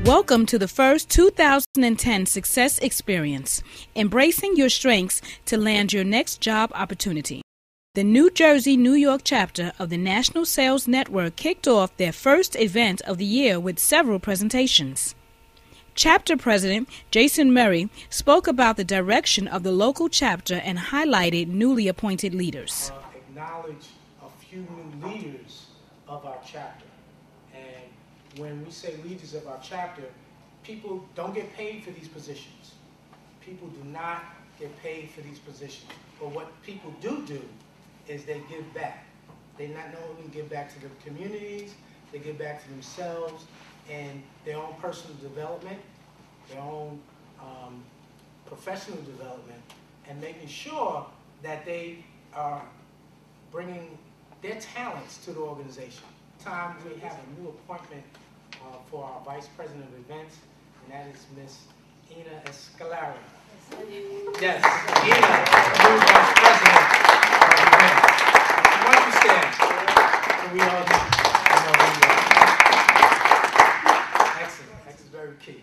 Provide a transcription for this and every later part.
Welcome to the first 2010 Success Experience, embracing your strengths to land your next job opportunity. The New Jersey-New York chapter of the National Sales Network kicked off their first event of the year with several presentations. Chapter President Jason Murray spoke about the direction of the local chapter and highlighted newly appointed leaders. Acknowledge a few new leaders of our chapter. And when we say leaders of our chapter, people don't get paid for these positions. People do not get paid for these positions. But what people do is they give back. They not only give back to the communities, they give back to themselves and their own personal development, their own professional development, and making sure that they are bringing their talents to the organization. Time we have a new appointment for our Vice President of Events, and that is Miss Ina Escalera. Yes, Ina, new Vice President of Events. Why don't you stand? So we all excellent. That's very key.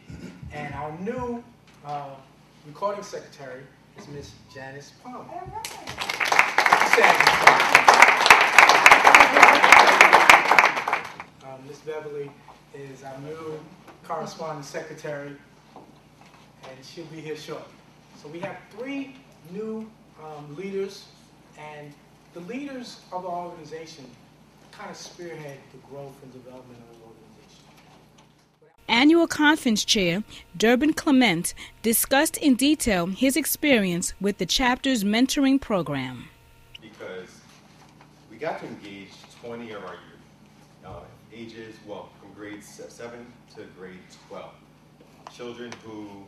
And our new recording secretary is Miss Janice Palmer. Miss Beverly is our new corresponding secretary, and she'll be here shortly. So we have three new leaders, and the leaders of the organization kind of spearhead the growth and development of the organization. Annual Conference Chair Durbin Clement discussed in detail his experience with the chapter's mentoring program. Because we got to engage 20 of our youth, ages, well, from grade 7 to grade 12. Children who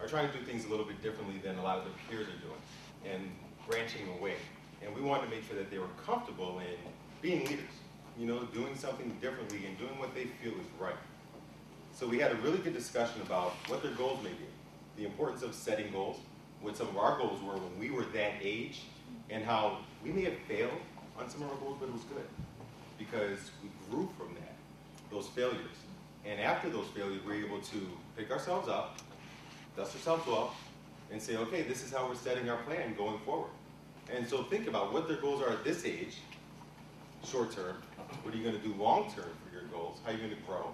are trying to do things a little bit differently than a lot of their peers are doing and branching away. And we wanted to make sure that they were comfortable in being leaders, you know, doing something differently and doing what they feel is right. So we had a really good discussion about what their goals may be, the importance of setting goals, what some of our goals were when we were that age, and how we may have failed on some of our goals, but it was good because we grew from that, those failures. And after those failures, we were able to pick ourselves up, dust ourselves off, and say, okay, this is how we're setting our plan going forward. And so think about what their goals are at this age, short term. What are you going to do long term for your goals? How are you going to grow?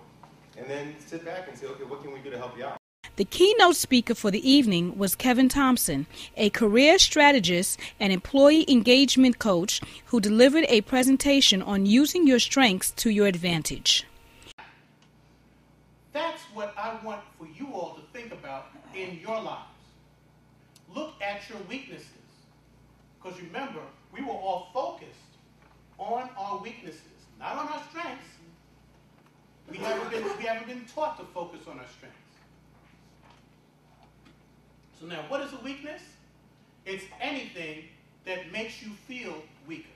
And then sit back and say, okay, what can we do to help you out? The keynote speaker for the evening was Kevin Thompson, a career strategist and employee engagement coach who delivered a presentation on using your strengths to your advantage. That's what I want for you all to think about in your lives. Look at your weaknesses. Because remember, we were all focused on our weaknesses, not on our strengths. We haven't been taught to focus on our strengths. So now, what is a weakness? It's anything that makes you feel weaker.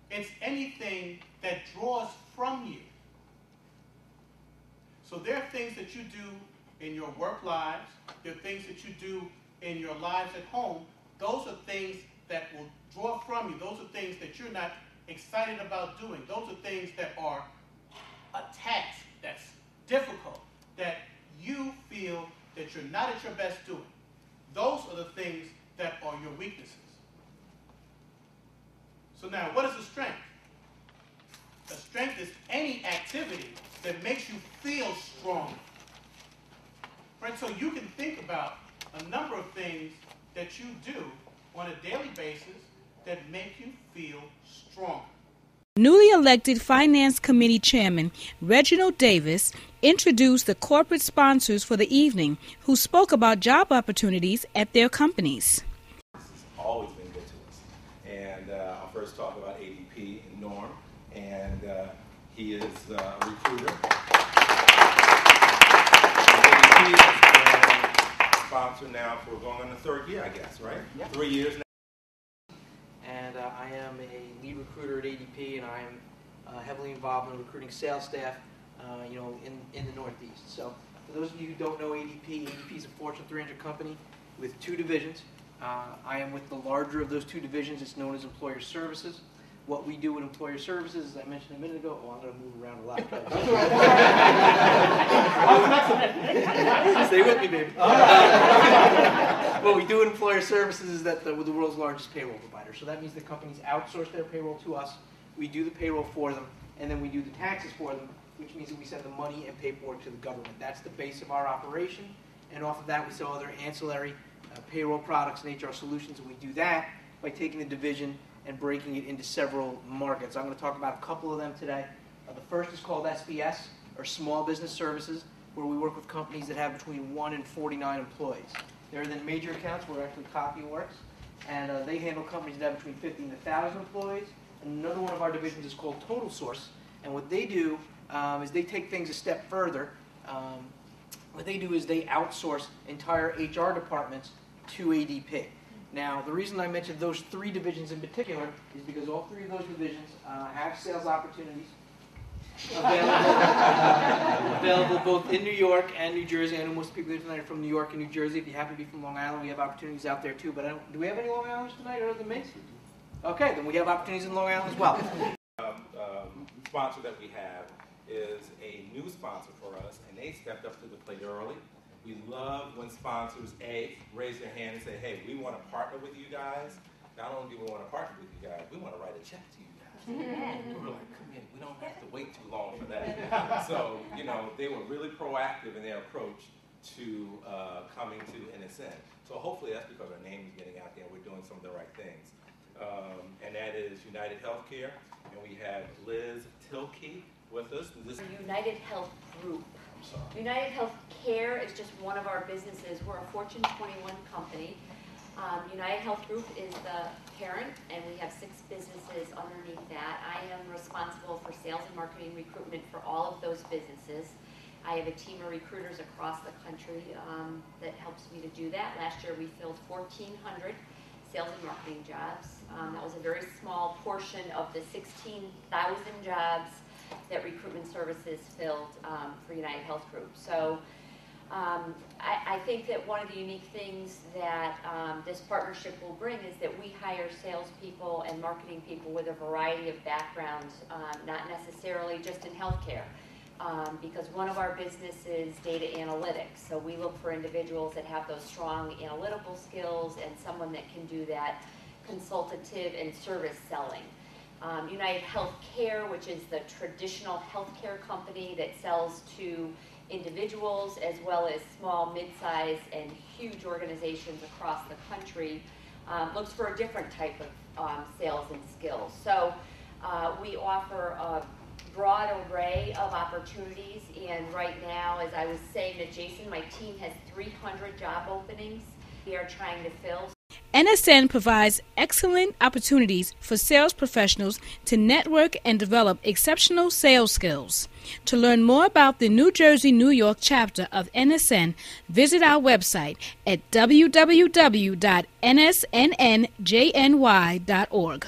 It's anything that draws from you. So there are things that you do in your work lives, there are things that you do in your lives at home. Those are things that will draw from you. Those are things that you're not excited about doing. Those are things that are a task that's difficult, that you feel that you're not at your best doing. Those are the things that are your weaknesses. So now, what is a strength? A strength is any activity that makes you feel strong. Right? So you can think about a number of things that you do on a daily basis that make you feel strong. Newly elected Finance Committee Chairman Reginald Davis introduced the corporate sponsors for the evening, who spoke about job opportunities at their companies. This has always been good to us. And I'll first talk about ADP and Norm, and he is a recruiter. ADP has been a sponsor now for going on the third year, I guess, right? Yeah. 3 years now. And I am a lead recruiter at ADP, and I am heavily involved in recruiting sales staff, in the Northeast. So for those of you who don't know ADP is a Fortune 300 company with 2 divisions. I am with the larger of those 2 divisions. It's known as Employer Services. What we do with employer services, as I mentioned a minute ago, I'm going to move around a lot. Stay with me, baby. What we do in employer services is that we're the world's largest payroll provider. So that means the companies outsource their payroll to us. We do the payroll for them, and then we do the taxes for them, which means that we send the money and paperwork to the government. That's the base of our operation. And off of that, we sell other ancillary payroll products and HR solutions, and we do that by taking the division and breaking it into several markets. I'm going to talk about a couple of them today. The first is called SBS, or Small Business Services, where we work with companies that have between 1 and 49 employees. There are then major accounts where actually Copy works, and they handle companies that have between 50 and 1,000 employees. And another one of our divisions is called Total Source, and what they do is they take things a step further. What they do is they outsource entire HR departments to ADP. Now, the reason I mentioned those three divisions in particular is because all three of those divisions have sales opportunities available both in New York and New Jersey. I know most people here tonight are from New York and New Jersey. If you happen to be from Long Island, we have opportunities out there too. But do we have any Long Islanders tonight other than me? Okay, then we have opportunities in Long Island as well. Sponsor that we have is a new sponsor for us, and they stepped up to the plate early. We love when sponsors, raise their hand and say, hey, we want to partner with you guys. Not only do we want to partner with you guys, we want to write a check to you guys. We were like, come in, we don't have to wait too long for that. So, they were really proactive in their approach to coming to NSN. So hopefully that's because our name is getting out there and we're doing some of the right things. And that is United Healthcare, and we have Liz Tilkey with us. United Health Group. I'm sorry. United Health Care is just one of our businesses. We're a Fortune 21 company. United Health Group is the parent, and we have 6 businesses underneath that. I am responsible for sales and marketing recruitment for all of those businesses. I have a team of recruiters across the country that helps me to do that. Last year we filled 1,400 sales and marketing jobs. That was a very small portion of the 16,000 jobs that recruitment services filled for United Health Group. So I think that one of the unique things that this partnership will bring is that we hire salespeople and marketing people with a variety of backgrounds, not necessarily just in healthcare. Because one of our businesses is data analytics. So we look for individuals that have those strong analytical skills and someone that can do that consultative and service selling. United Healthcare, which is the traditional healthcare company that sells to individuals as well as small, mid-sized, and huge organizations across the country, looks for a different type of sales and skills. So we offer a broad array of opportunities, and right now, as I was saying to Jason, my team has 300 job openings we are trying to fill. NSN provides excellent opportunities for sales professionals to network and develop exceptional sales skills. To learn more about the New Jersey, New York chapter of NSN, visit our website at www.nsnnjny.org.